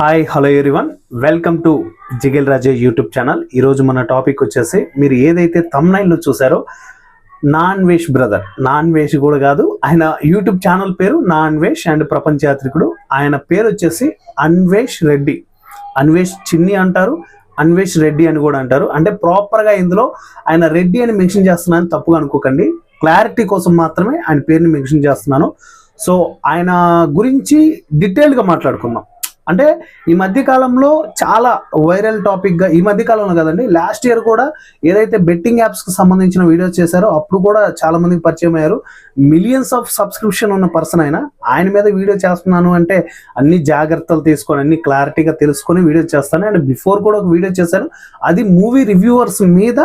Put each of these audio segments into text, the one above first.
Hi hello everyone, welcome to Jigel Raje YouTube channel. ఈరోజు మన topic వచ్చేసి మీరు ఏదైతే థంబ్నైల్లో చూసారో non veg brother, non veg కూడా కాదు, ఆయన యూట్యూబ్ ఛానల్ పేరు నాన్ వేష్ అండ్ ప్రపంచ యాత్రికుడు. ఆయన పేరు వచ్చేసి అన్వేష్ రెడ్డి. అన్వేష్ చిన్ని అంటారు, అన్వేష్ రెడ్డి అని కూడా అంటారు. అంటే ప్రాపర్గా ఇందులో ఆయన రెడ్డి అని మెన్షన్ చేస్తున్నాను, తప్పుగా అనుకోకండి. క్లారిటీ కోసం మాత్రమే ఆయన పేరుని మెన్షన్ చేస్తున్నాను. సో ఆయన గురించి డీటెయిల్గా మాట్లాడుకుందాం. అంటే ఈ మధ్య కాలంలో చాలా వైరల్ టాపిక్గా, ఈ మధ్య కాలంలో కదండి, లాస్ట్ ఇయర్ కూడా ఏదైతే బెట్టింగ్ యాప్స్కి సంబంధించిన వీడియోస్ చేశారో అప్పుడు కూడా చాలా మందికి పరిచయం అయ్యారు. మిలియన్స్ ఆఫ్ సబ్స్క్రిప్షన్ ఉన్న పర్సన్ ఆయన మీద వీడియో చేస్తున్నాను అంటే అన్ని జాగ్రత్తలు తీసుకొని అన్ని క్లారిటీగా తెలుసుకొని వీడియో చేస్తాను. అండ్ బిఫోర్ కూడా ఒక వీడియో చేశాను, అది మూవీ రివ్యూవర్స్ మీద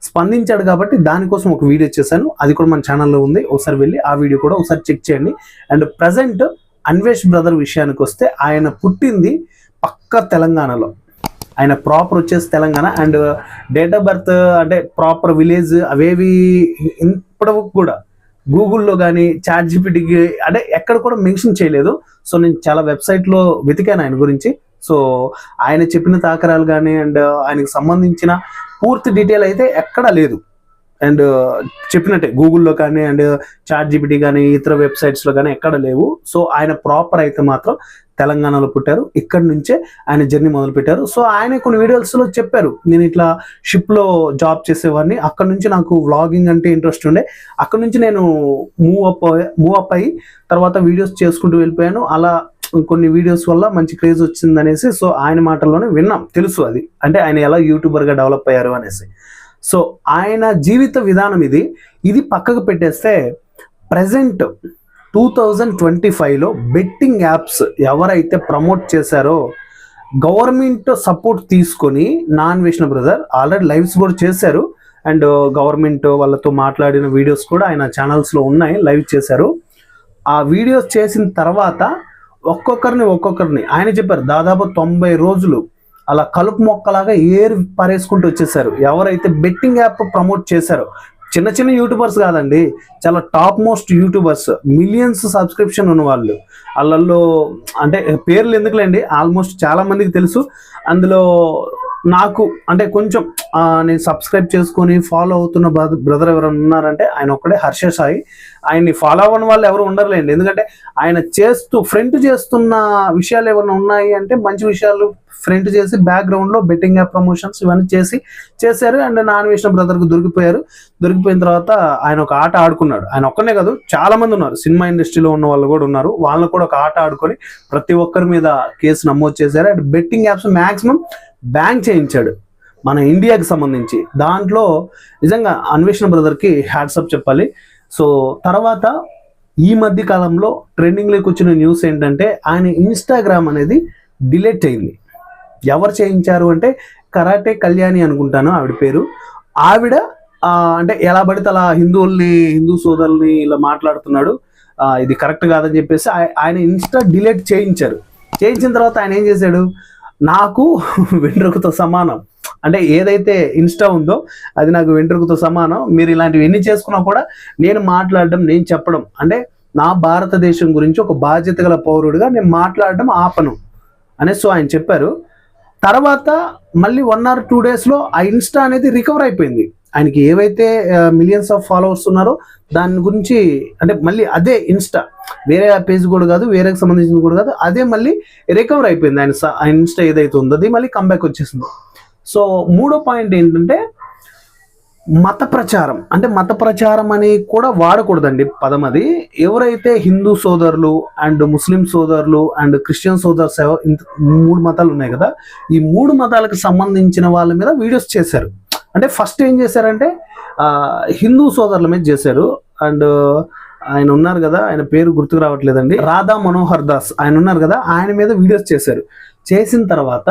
స్పందించాడు కాబట్టి దానికోసం ఒక వీడియో చేశాను. అది కూడా మన ఛానల్లో ఉంది, ఒకసారి వెళ్ళి ఆ వీడియో కూడా ఒకసారి చెక్ చేయండి. అండ్ ప్రజెంట్ అన్వేష్ బ్రదర్ విషయానికి వస్తే, ఆయన పుట్టింది పక్క తెలంగాణలో. ఆయన ప్రాపర్ వచ్చేసి Telangana. And date of birth అంటే ప్రాపర్ విలేజ్ అవేవి ఇప్పటివరకు కూడా గూగుల్లో కానీ చాట్ జీపీటీకి అంటే ఎక్కడ కూడా మెన్షన్ చేయలేదు. సో నేను చాలా వెబ్సైట్లో వెతికాను ఆయన గురించి. సో ఆయన చెప్పిన తాకరాలు కానీ అండ్ ఆయనకు సంబంధించిన పూర్తి డీటెయిల్ అయితే ఎక్కడా లేదు. అండ్ చెప్పినట్టే గూగుల్లో కానీ అండ్ చాట్ జీపీటీ కానీ ఇతర వెబ్సైట్స్లో కానీ ఎక్కడ లేవు. సో ఆయన ప్రాపర్ అయితే మాత్రం తెలంగాణలో పుట్టారు, ఇక్కడి నుంచే ఆయన జర్నీ మొదలుపెట్టారు. సో ఆయన కొన్ని వీడియోస్లో చెప్పారు, నేను ఇట్లా షిప్లో జాబ్ చేసేవాడిని, అక్కడ నుంచి నాకు వ్లాగింగ్ అంటే ఇంట్రెస్ట్ ఉండే, అక్కడ నుంచి నేను మూవ్ అప్ అయ్యి తర్వాత వీడియోస్ చేసుకుంటూ వెళ్ళిపోయాను. అలా కొన్ని వీడియోస్ వల్ల మంచి క్రేజ్ వచ్చిందనేసి సో ఆయన మాటల్లోనే విన్నాం, తెలుసు అది. అంటే ఆయన ఎలా యూట్యూబర్గా డెవలప్ అయ్యారు అనేసి. సో ఆయన జీవిత విధానం ఇది పక్కకు పెట్టేస్తే, ప్రజెంట్ 2025లో బెట్టింగ్ యాప్స్ ఎవరైతే ప్రమోట్ చేశారో గవర్నమెంట్ సపోర్ట్ తీసుకొని non veg brother already lives కూడా చేశారు. అండ్ గవర్నమెంట్ వాళ్ళతో మాట్లాడిన వీడియోస్ కూడా ఆయన ఛానల్స్లో ఉన్నాయి, లైవ్ చేశారు. ఆ వీడియోస్ చేసిన తర్వాత ఒక్కొక్కరిని ఆయన చెప్పారు, దాదాపు 90 రోజులు అలా కలుపు మొక్కలాగా ఏరు పారేసుకుంటూ వచ్చేసారు. ఎవరైతే బెట్టింగ్ యాప్ ప్రమోట్ చేశారో, చిన్న చిన్న యూట్యూబర్స్ కాదండి, చాలా top most YouTubers, millions subscription ఉన్న వాళ్ళు. వాళ్ళల్లో అంటే పేర్లు ఎందుకులేండి, ఆల్మోస్ట్ చాలా మందికి తెలుసు. అందులో నాకు అంటే కొంచెం నేను సబ్స్క్రైబ్ చేసుకొని ఫాలో అవుతున్న బ్రదర్ ఎవరైనా ఉన్నారంటే ఆయన ఒక్కడే, హర్ష సాయి. ఆయన్ని ఫాలో అవ్వని వాళ్ళు ఎవరు ఉండరులేండి. ఎందుకంటే ఆయన ఫ్రంట్ చేస్తున్న విషయాలు ఏమైనా ఉన్నాయి అంటే మంచి విషయాలు ఫ్రంట్ చేసి బ్యాక్గ్రౌండ్లో బెట్టింగ్ యాప్ ప్రమోషన్స్ ఇవన్నీ చేశారు. అండ్ నాన్ వేష్ బ్రదర్కి దొరికిపోయిన తర్వాత ఆయన ఒక ఆట ఆడుకున్నాడు. ఆయన ఒక్కనే కాదు, చాలా మంది ఉన్నారు, సినిమా ఇండస్ట్రీలో ఉన్న వాళ్ళు కూడా ఉన్నారు. వాళ్ళని కూడా ఒక ఆట ఆడుకొని ప్రతి ఒక్కరి మీద కేసు నమోదు చేశారు. And betting apps maximum ban చేయించాడు మన ఇండియాకి సంబంధించి. దాంట్లో నిజంగా అన్వేషణ బ్రదర్కి హ్యాట్సప్ చెప్పాలి. సో తర్వాత ఈ మధ్య కాలంలో ట్రెండింగ్లోకి వచ్చిన న్యూస్ ఏంటంటే, ఆయన ఇన్స్టాగ్రామ్ అనేది డిలీట్ అయింది. ఎవరు చేయించారు అంటే కరాటే కళ్యాణి అనుకుంటాను ఆవిడ పేరు. ఆవిడ అంటే ఎలా పడితే అలా హిందూ సోదరుల్ని ఇలా మాట్లాడుతున్నాడు, ఇది కరెక్ట్ కాదని చెప్పేసి ఆయన ఇన్స్టా డిలీట్ చేయించారు. చేయించిన తర్వాత ఆయన ఏం చేశాడు, నాకు వెంట్రుకతో సమానం, అంటే ఏదైతే ఇన్స్టా ఉందో అది నాకు వెంట్రుకతో సమానం, మీరు ఇలాంటివి ఎన్ని చేసుకున్నా కూడా నేను మాట్లాడడం, నేను చెప్పడం, అంటే నా భారతదేశం గురించి ఒక బాధ్యత గల పౌరుడిగా నేను మాట్లాడడం ఆపను అనేసి సో ఆయన చెప్పారు. తర్వాత మళ్ళీ 1 or 2 డేస్లో ఆ ఇన్స్టా అనేది రికవర్ అయిపోయింది. ఆయనకి ఏవైతే మిలియన్స్ ఆఫ్ ఫాలోవర్స్ ఉన్నారో దాని గురించి, అంటే మళ్ళీ అదే ఇన్స్టా, వేరే పేజ్ కూడా కాదు, వేరేకి సంబంధించింది కూడా కాదు, అదే మళ్ళీ రికవర్ అయిపోయింది. ఆయన ఇన్స్టా ఏదైతే ఉందో అది మళ్ళీ కంబ్యాక్ వచ్చేసింది. సో మూడో పాయింట్ ఏంటంటే మత ప్రచారం. అంటే మత ప్రచారం అని కూడా వాడకూడదండి పదం అది. ఎవరైతే హిందూ సోదరులు అండ్ ముస్లిం సోదరులు అండ్ క్రిస్టియన్ సోదర్స్, 3 మతాలు ఉన్నాయి కదా, ఈ 3 మతాలకు సంబంధించిన వాళ్ళ మీద వీడియోస్ చేశారు. అంటే ఫస్ట్ ఏం చేశారంటే హిందూ సోదరుల మీద చేశారు. అండ్ ఆయన ఉన్నారు కదా, ఆయన పేరు గుర్తుకు రావట్లేదండి, రాధా మనోహర్ దాస్, ఆయన ఉన్నారు కదా, ఆయన మీద వీడియోస్ చేశారు. చేసిన తర్వాత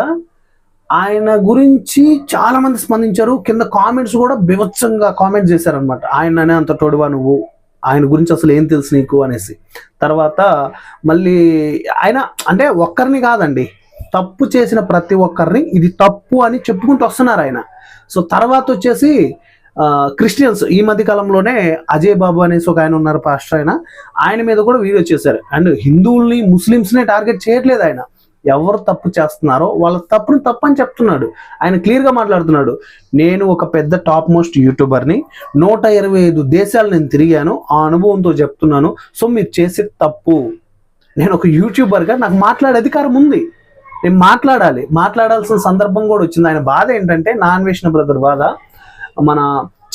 ఆయన గురించి చాలా మంది స్పందించారు. కింద కామెంట్స్ కూడా బీభత్సంగా కామెంట్ చేశారనమాట. ఆయననే అంత తోడువా నువ్వు, ఆయన గురించి అసలు ఏం తెలుసు నీకు అనేసి. తర్వాత మళ్ళీ ఆయన అంటే ఒక్కరిని కాదండి, తప్పు చేసిన ప్రతి ఒక్కరిని ఇది తప్పు అని చెప్పుకుంటూ వస్తున్నారు ఆయన. సో తర్వాత వచ్చేసి క్రిస్టియన్స్, ఈ మధ్య కాలంలోనే అజయ్ బాబు అనేసి ఒక ఆయన ఉన్నారు, పాస్టర్, ఆయన మీద కూడా వీడియో చేశారు. అండ్ హిందువుల్ని ముస్లిమ్స్నే టార్గెట్ చేయట్లేదు ఆయన, ఎవరు తప్పు చేస్తున్నారో వాళ్ళ తప్పుని తప్పని చెప్తున్నాడు. ఆయన క్లియర్గా మాట్లాడుతున్నాడు. నేను ఒక పెద్ద టాప్ మోస్ట్ యూట్యూబర్ని, 125 దేశాలు నేను తిరిగాను, ఆ అనుభవంతో చెప్తున్నాను. సో మీరు చేసే తప్పు. నేను ఒక యూట్యూబర్గా నాకు మాట్లాడే అధికారం ఉంది, నేను మాట్లాడాల్సిన సందర్భం కూడా వచ్చింది. ఆయన బాధ ఏంటంటే, నాన్వేషణ బ్రదర్ బాధ, మన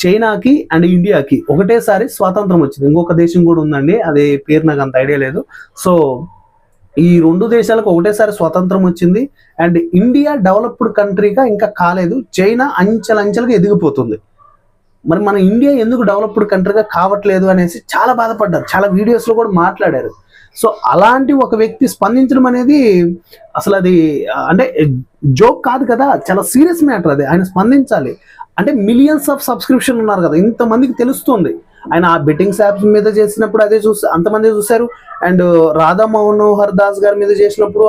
చైనాకి అండ్ ఇండియాకి ఒకటేసారి స్వాతంత్రం వచ్చింది. ఇంకొక దేశం కూడా ఉందండి, అది పేరు నాకు అంత ఐడియా లేదు. సో ఈ 2 దేశాలకు ఒకటేసారి స్వాతంత్రం వచ్చింది. అండ్ ఇండియా డెవలప్డ్ కంట్రీగా ఇంకా కాలేదు, చైనా అంచెలంచెలుగా ఎదిగిపోతుంది. మరి మన ఇండియా ఎందుకు డెవలప్డ్ కంట్రీగా కావట్లేదు అనేసి చాలా బాధపడ్డారు, చాలా వీడియోస్లో కూడా మాట్లాడారు. సో అలాంటి ఒక వ్యక్తి స్పందించడం అనేది అసలు అది అంటే జోక్ కాదు కదా, చాలా సీరియస్ మ్యాటర్ అది. ఆయన స్పందించాలి. అంటే మిలియన్స్ ఆఫ్ సబ్స్క్రిప్షన్ ఉన్నారు కదా, ఇంతమందికి తెలుస్తుంది. ఆయన ఆ బెట్టింగ్స్ యాప్స్ మీద చేసినప్పుడు అదే అంతమంది చూశారు. అండ్ రాధా మనోహర్ దాస్ గారి మీద చేసినప్పుడు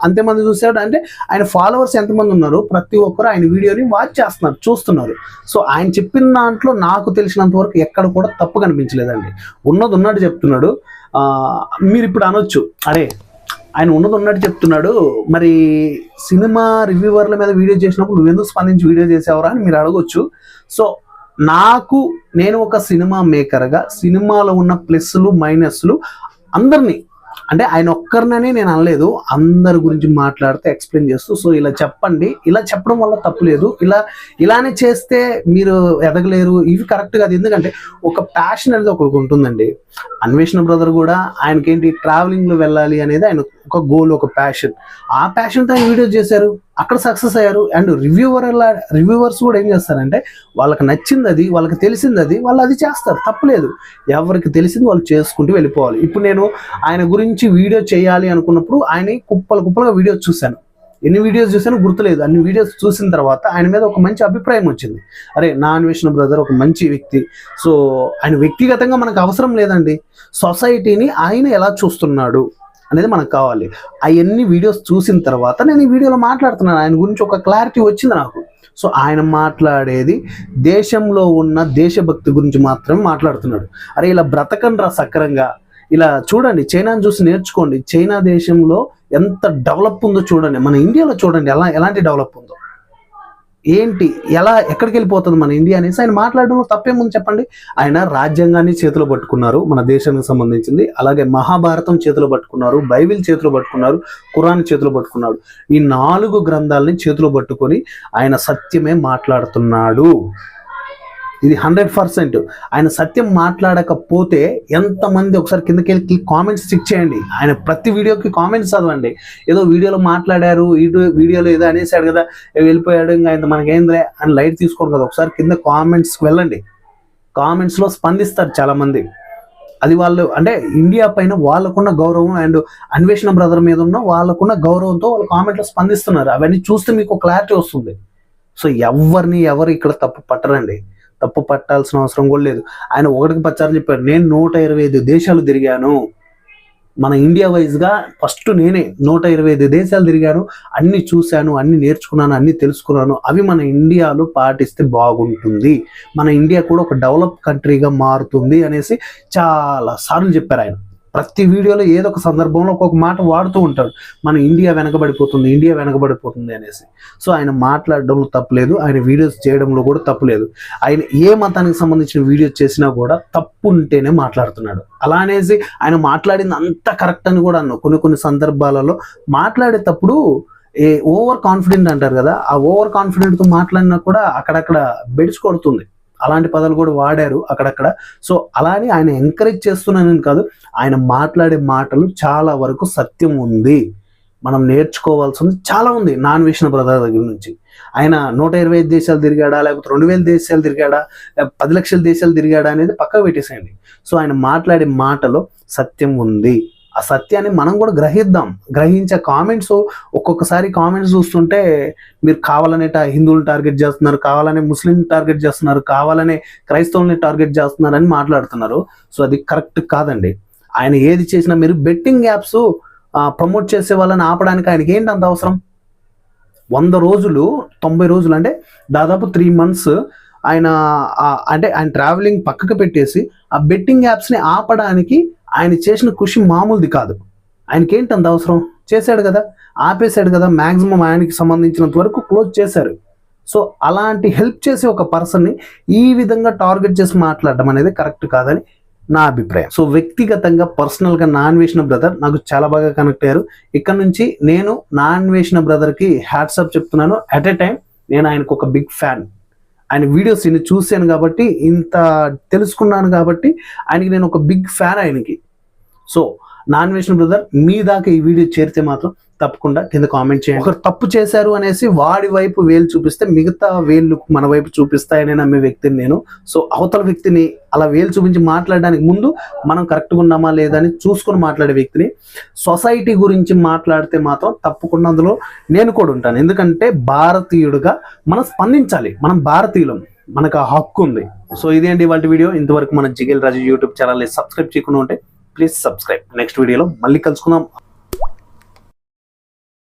అంతమంది చూశారు. అంటే ఆయన ఫాలోవర్స్ ఎంతమంది ఉన్నారు, ప్రతి ఒక్కరు ఆయన వీడియోని వాచ్ చేస్తున్నారు, చూస్తున్నారు. సో ఆయన చెప్పిన దాంట్లో నాకు తెలిసినంత వరకు ఎక్కడ కూడా తప్పు కనిపించలేదండి. ఉన్నది ఉన్నట్టు చెప్తున్నాడు. మీరు ఇప్పుడు అనొచ్చు, అరే ఆయన ఉన్నది ఉన్నట్టు చెప్తున్నాడు, మరి సినిమా రివ్యూవర్ల మీద వీడియో చేసినప్పుడు నువ్వెందుకు స్పందించి వీడియో చేసావురా అని మీరు అడగొచ్చు. సో నేను ఒక సినిమా మేకర్గా సినిమాలో ఉన్న ప్లస్లు మైనస్లు అందరినీ, అంటే ఆయన ఒక్కరిననే నేను అనలేదు, అందరి గురించి మాట్లాడితే ఎక్స్ప్లెయిన్ చేస్తూ, సో ఇలా చెప్పండి, ఇలా చెప్పడం వల్ల తప్పు లేదు, ఇలానే చేస్తే మీరు ఎదగలేరు, ఇవి కరెక్ట్ కాదు. ఎందుకంటే ఒక ప్యాషన్ అనేది ఒకరికి ఉంటుందండి. అన్వేషణ బ్రదర్ కూడా ఆయనకేంటి ట్రావెలింగ్లో వెళ్ళాలి అనేది ఆయన ఒక గోల్, ఒక ప్యాషన్. ఆ ప్యాషన్తో ఆయన వీడియో చేశారు, అక్కడ సక్సెస్ అయ్యారు. అండ్ రివ్యూవర్స్ కూడా ఏం చేస్తారంటే, వాళ్ళకి నచ్చింది అది, వాళ్ళకి తెలిసింది అది, వాళ్ళు అది చేస్తారు, తప్పులేదు. ఎవరికి తెలిసింది వాళ్ళు చేసుకుంటూ వెళ్ళిపోవాలి. ఇప్పుడు నేను ఆయన గురించి వీడియో చేయాలి అనుకున్నప్పుడు ఆయన కుప్పలుగా వీడియోస్ చూశాను. ఎన్ని వీడియోస్ చూసానో గుర్తులేదు. అన్ని వీడియోస్ చూసిన తర్వాత ఆయన మీద ఒక మంచి అభిప్రాయం వచ్చింది. అరే నాన్వేషణ బ్రదర్ ఒక మంచి వ్యక్తి, సో ఆయన వ్యక్తిగతంగా మనకు అవసరం లేదండి, సొసైటీని ఆయన ఎలా చూస్తున్నాడు అనేది మనకు కావాలి. అవన్నీ వీడియోస్ చూసిన తర్వాత నేను ఈ వీడియోలో మాట్లాడుతున్నాను, ఆయన గురించి ఒక క్లారిటీ వచ్చింది నాకు. సో ఆయన మాట్లాడేది దేశంలో ఉన్న దేశభక్తి గురించి మాత్రమే మాట్లాడుతున్నాడు. అరే ఇలా బ్రతకండ్రా సక్రంగా, ఇలా చూడండి, చైనాను చూసి నేర్చుకోండి. చైనా దేశంలో ఎంత డెవలప్ ఉందో చూడండి, మన ఇండియాలో చూడండి ఎలాంటి డెవలప్ ఉందో, ఏంటి ఎక్కడికి వెళ్ళిపోతుంది మన ఇండియా అనేసి ఆయన మాట్లాడడంలో తప్పేముంది చెప్పండి. ఆయన రాజ్యాంగాన్ని చేతిలో పట్టుకున్నారు, మన దేశానికి సంబంధించింది. అలాగే మహాభారతం చేతిలో పట్టుకున్నారు, బైబిల్ చేతిలో పట్టుకున్నారు, ఖురాన్ చేతిలో పట్టుకున్నాడు. ఈ 4 గ్రంథాలని చేతిలో పట్టుకొని ఆయన సత్యమే మాట్లాడుతున్నాడు. ఇది 100%. ఆయన సత్యం మాట్లాడకపోతే ఎంతమంది, ఒకసారి కిందకి వెళ్ళి కామెంట్స్ చెక్ చేయండి. ఆయన ప్రతి వీడియోకి కామెంట్స్ చదవండి. ఏదో వీడియోలో మాట్లాడారు, వీడియోలో ఏదో అనేసాడు కదా, వెళ్ళిపోయాడు, ఇంకా ఇంత మనకేంద్రే అని లైట్ తీసుకోండి కదా. ఒకసారి కింద కామెంట్స్కి వెళ్ళండి, కామెంట్స్లో స్పందిస్తారు చాలామంది. అది వాళ్ళు అంటే ఇండియా పైన వాళ్ళకున్న గౌరవం అండ్ అన్వేషణ బ్రదర్ మీద ఉన్న వాళ్ళకున్న గౌరవంతో వాళ్ళు కామెంట్లో స్పందిస్తున్నారు. అవన్నీ చూస్తే మీకు క్లారిటీ వస్తుంది. సో ఎవరు ఇక్కడ తప్పు పట్టరండి, తప్పు పట్టాల్సిన అవసరం కూడా లేదు. ఆయన 1కి 10 సార్లు చెప్పారు, నేను 125 దేశాలు తిరిగాను, మన ఇండియా వైజ్గా ఫస్ట్ నేనే 125 దేశాలు తిరిగాను, అన్ని చూశాను, అన్ని నేర్చుకున్నాను, అన్ని తెలుసుకున్నాను, అవి మన ఇండియాలో పాటిస్తే బాగుంటుంది, మన ఇండియా కూడా ఒక డెవలప్ కంట్రీగా మారుతుంది అనేసి చాలా సార్లు చెప్పారు ఆయన. ప్రతి వీడియోలో ఏదో ఒక సందర్భంలో ఒక్కొక్క మాట వాడుతూ ఉంటాడు, మన ఇండియా వెనకబడిపోతుంది అనేసి. సో ఆయన మాట్లాడడంలో తప్పులేదు, ఆయన వీడియోస్ చేయడంలో కూడా తప్పులేదు. ఆయన ఏ మతానికి సంబంధించిన వీడియోస్ చేసినా కూడా తప్పు ఉంటేనే మాట్లాడుతున్నాడు. అలా అనేసి ఆయన మాట్లాడింది అంత కరెక్ట్ అని కూడా అన్నాను. కొన్ని సందర్భాలలో మాట్లాడేటప్పుడు ఓవర్ కాన్ఫిడెంట్ అంటారు కదా, ఆ ఓవర్ కాన్ఫిడెంట్తో మాట్లాడినా కూడా అక్కడక్కడ బెడిచి కొడుతుంది. అలాంటి పదాలు కూడా వాడారు అక్కడక్కడ. సో అలానే ఆయన ఎంకరేజ్ చేస్తున్నానని కాదు, ఆయన మాట్లాడే మాటలు చాలా వరకు సత్యం ఉంది, మనం నేర్చుకోవాల్సింది చాలా ఉంది నాన్వేషణ బ్రదర్ దగ్గర నుంచి. ఆయన 125 దేశాలు తిరిగాడా, లేకపోతే 2000 దేశాలు తిరిగాడా, 10 లక్షల దేశాలు తిరిగాడా అనేది పక్కకు పెట్టేసేయండి. సో ఆయన మాట్లాడే మాటలో సత్యం ఉంది. ఆ సత్యాన్ని మనం కూడా గ్రహించే కామెంట్స్, ఒక్కొక్కసారి కామెంట్స్ చూస్తుంటే మీరు కావాలనే హిందువులను టార్గెట్ చేస్తున్నారు, కావాలనే ముస్లిం టార్గెట్ చేస్తున్నారు, కావాలనే క్రైస్తవుల్ని టార్గెట్ చేస్తున్నారు అని మాట్లాడుతున్నారు. సో అది కరెక్ట్ కాదండి. ఆయన ఏది చేసినా, మీరు బెట్టింగ్ యాప్స్ ప్రమోట్ చేసే వాళ్ళని ఆపడానికి ఆయనకి ఏంటి అంత అవసరం? 100 రోజులు 90 రోజులు అంటే దాదాపు 3 months ఆయన ట్రావెలింగ్ పక్కకు పెట్టేసి ఆ బెట్టింగ్ యాప్స్ని ఆపడానికి ఆయన చేసిన కృషి మామూలుది కాదు. ఆయనకేంటి అంత అవసరం? చేశాడు కదా, ఆపేశాడు కదా, మ్యాక్సిమం ఆయనకి సంబంధించినంత వరకు క్లోజ్ చేశారు. సో అలాంటి హెల్ప్ చేసే ఒక పర్సన్ని ఈ విధంగా టార్గెట్ చేసి మాట్లాడడం అనేది కరెక్ట్ కాదని నా అభిప్రాయం. సో వ్యక్తిగతంగా పర్సనల్గా నాన్వేషణ బ్రదర్ నాకు చాలా బాగా కనెక్ట్ అయ్యారు. ఇక్కడ నుంచి నేను నాన్వేషణ బ్రదర్కి హ్యాట్సాప్ చెప్తున్నాను. అట్ ఎ టైం నేను ఆయనకు ఒక బిగ్ ఫ్యాన్. ఆయన వీడియోస్ ఇన్ని చూశాను కాబట్టి, ఇంత తెలుసుకున్నాను కాబట్టి ఆయనకి నేను ఒక బిగ్ ఫ్యాన్ ఆయనకి. సో నాన్వేషణ బ్రదర్ మీ దాకా ఈ వీడియో చేరితే మాత్రం తప్పకుండా కింద కామెంట్ చేయండి. ఒకరు తప్పు చేశారు అనేసి వాడి వైపు వేలు చూపిస్తే మిగతా వేళ్ళు మన వైపు చూపిస్తాయని నమ్మే వ్యక్తిని నేను. సో అవతల వ్యక్తిని అలా వేలు చూపించి మాట్లాడడానికి ముందు మనం కరెక్ట్గా ఉన్నామా లేదా అని చూసుకొని మాట్లాడే వ్యక్తిని. సొసైటీ గురించి మాట్లాడితే మాత్రం తప్పకుండా అందులో నేను కూడా ఉంటాను. ఎందుకంటే భారతీయుడుగా మనం స్పందించాలి. మనం భారతీయులం, మనకు ఆ హక్కు ఉంది. సో ఇదేంటి ఇవాళ వీడియో. ఇంతవరకు మన జిగేల్ రాజు యూట్యూబ్ ఛానల్ని సబ్స్క్రైబ్ చేయకుండా ఉంటే ప్లీజ్ సబ్స్క్రైబ్. నెక్స్ట్ వీడియోలో మళ్ళీ కలుసుకుందాం.